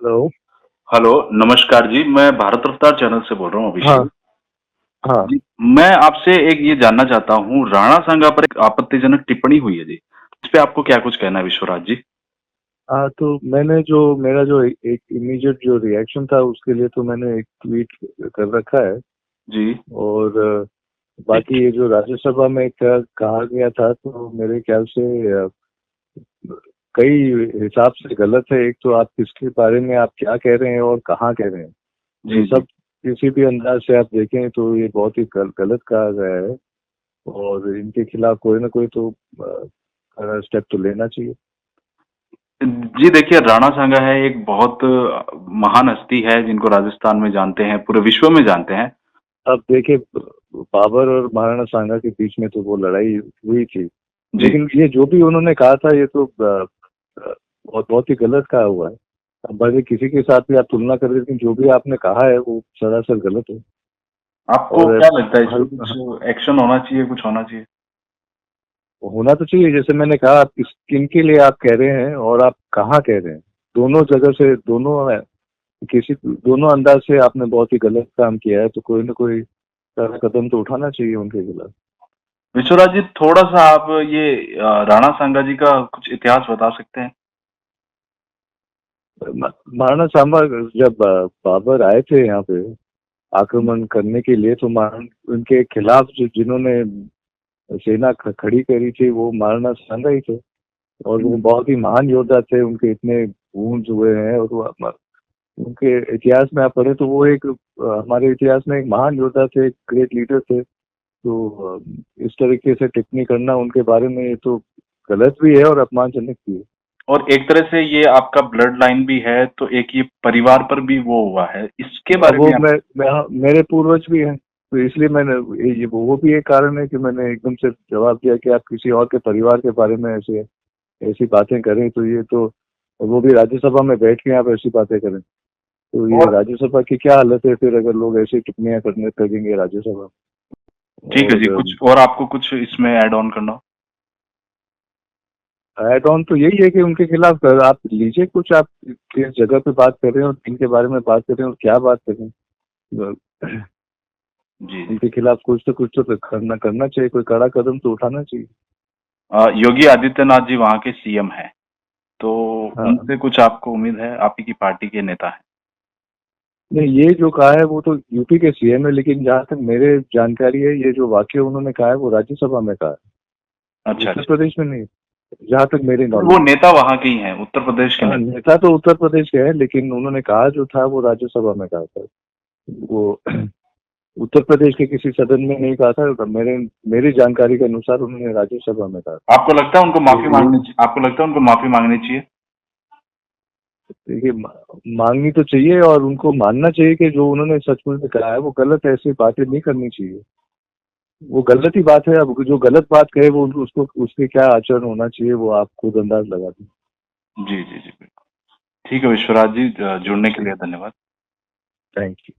Hello. Hello, नमस्कार जी, मैं भारत रफ्तार चैनल से बोल रहा हूँ हाँ, अभिषेक। हाँ। जी, मैं आपसे एक ये जानना चाहता हूँ, राणा सांगा पर एक आपत्तिजनक टिप्पणी हुई है जी। इस पे आपको क्या कुछ कहना है विश्वराज जी? हाँ, तो मैंने जो मेरा जो एक इमीडिएट जो रिएक्शन था उसके लिए तो मैंने एक ट्वीट कर रखा है। जी, और ठीक। बाकी ये जो राज्यसभा में क्या कहा गया था तो मेरे ख्याल से कई हिसाब से गलत है। एक तो आप किसके बारे में आप क्या कह रहे हैं और कहाँ कह रहे हैं, ये जी, जी। सब किसी भी अंदाज से आप देखें तो ये बहुत ही गलत कहा गया है। और इनके खिलाफ कोई ना कोई तो स्टेप तो लेना चाहिए। जी, देखिए राणा सांगा है एक बहुत महान हस्ती है जिनको राजस्थान में जानते हैं, पूरे विश्व में जानते हैं। अब देखिए, बाबर और महाराणा सांगा के बीच में तो वो लड़ाई हुई थी, जी, लेकिन ये जो भी उन्होंने कहा था ये तो बहुत बहुत ही गलत कहा हुआ है। अब भले किसी के साथ भी आप तुलना करें, लेकिन जो भी आपने कहा है वो सरासर गलत है। आपको और क्या लगता है इस हर पे कुछ एक्शन होना चाहिए, कुछ होना चाहिए? होना तो चाहिए। जैसे मैंने कहा, आप किनके लिए आप कह रहे हैं और आप कहाँ कह रहे हैं, दोनों जगह से दोनों अंदाज से आपने बहुत ही गलत काम किया है, तो कोई ना कोई कदम तो उठाना चाहिए उनके खिलाफ। विश्वराज जी, थोड़ा-सा आप ये राणा सांगा जी का कुछ इतिहास बता सकते हैं? महाराणा सांबा, जब बाबर आए थे यहाँ पे आक्रमण करने के लिए, तो उनके खिलाफ जिन्होंने सेना खड़ी करी थी वो महाराणा सांगा ही थे। और वो बहुत ही महान योद्धा थे, उनके इतने वुंड्स हुए हैं। और वो उनके इतिहास में आप पढ़े तो वो एक हमारे इतिहास में एक महान योद्धा थे, एक ग्रेट लीडर थे। तो इस तरीके से टिप्पणी करना उनके बारे में ये तो गलत भी है और अपमानजनक भी है। और एक तरह से ये आपका ब्लड लाइन भी है, तो एक ये परिवार पर भी वो हुआ है। इसके अब बारे वो में आप हाँ, मेरे पूर्वज भी हैं, तो इसलिए मैंने ये वो भी एक कारण है कि मैंने एकदम से जवाब दिया कि आप किसी और के परिवार के बारे में ऐसे ऐसी बातें करें तो ये तो, और वो भी राज्यसभा में बैठ के आप ऐसी बातें करें, तो ये और राज्यसभा की क्या हालत है फिर, अगर लोग ऐसी टिप्पणियां करने लगेंगे राज्यसभा में। ठीक है जी, और कुछ और आपको कुछ इसमें ऐड ऑन करना हो? ऐड ऑन तो यही है कि उनके खिलाफ आप लीजिए कुछ, आप किस जगह पे बात कर रहे हैं और किनके बारे में बात कर रहे हैं और क्या बात कर रहे हैं। जी, जी। उनके खिलाफ कुछ तो करना करना चाहिए, कोई कड़ा कदम तो उठाना चाहिए। योगी आदित्यनाथ जी वहाँ के सीएम हैं, तो हाँ, उनसे कुछ आपको उम्मीद है? आप ही की पार्टी के नेता हैं। नहीं, ये जो कहा है वो तो यूपी के सीएम है, लेकिन जहाँ तक मेरे जानकारी है ये जो वाक्य उन्होंने कहा है वो राज्यसभा में कहा है, अच्छा, उत्तर अच्छा। प्रदेश में नहीं, जहाँ तक मेरी वो नॉलेज है। नेता वहाँ के ही हैं, उत्तर प्रदेश के हाँ, नेता। नेता तो उत्तर प्रदेश के है, लेकिन उन्होंने कहा जो था वो राज्यसभा में कहा था। वो उत्तर प्रदेश के किसी सदन में नहीं कहा था, मेरी जानकारी के अनुसार उन्होंने राज्यसभा में कहा। आपको लगता है उनको माफी ये मांगनी चाहिए? आपको लगता है उनको माफी मांगनी चाहिए? देखिए, मांगनी तो चाहिए और उनको मानना चाहिए कि जो उन्होंने सचमुच में कहा है वो गलत है, ऐसी बातें नहीं करनी चाहिए। वो गलत ही बात है। अब जो गलत बात कहे वो उसको उसके क्या आचरण होना चाहिए वो आप खुद अंदाज लगा दें। जी, जी, जी, बिल्कुल। ठीक है विश्वराज जी, जुड़ने के ठीक, लिए धन्यवाद। Thank you.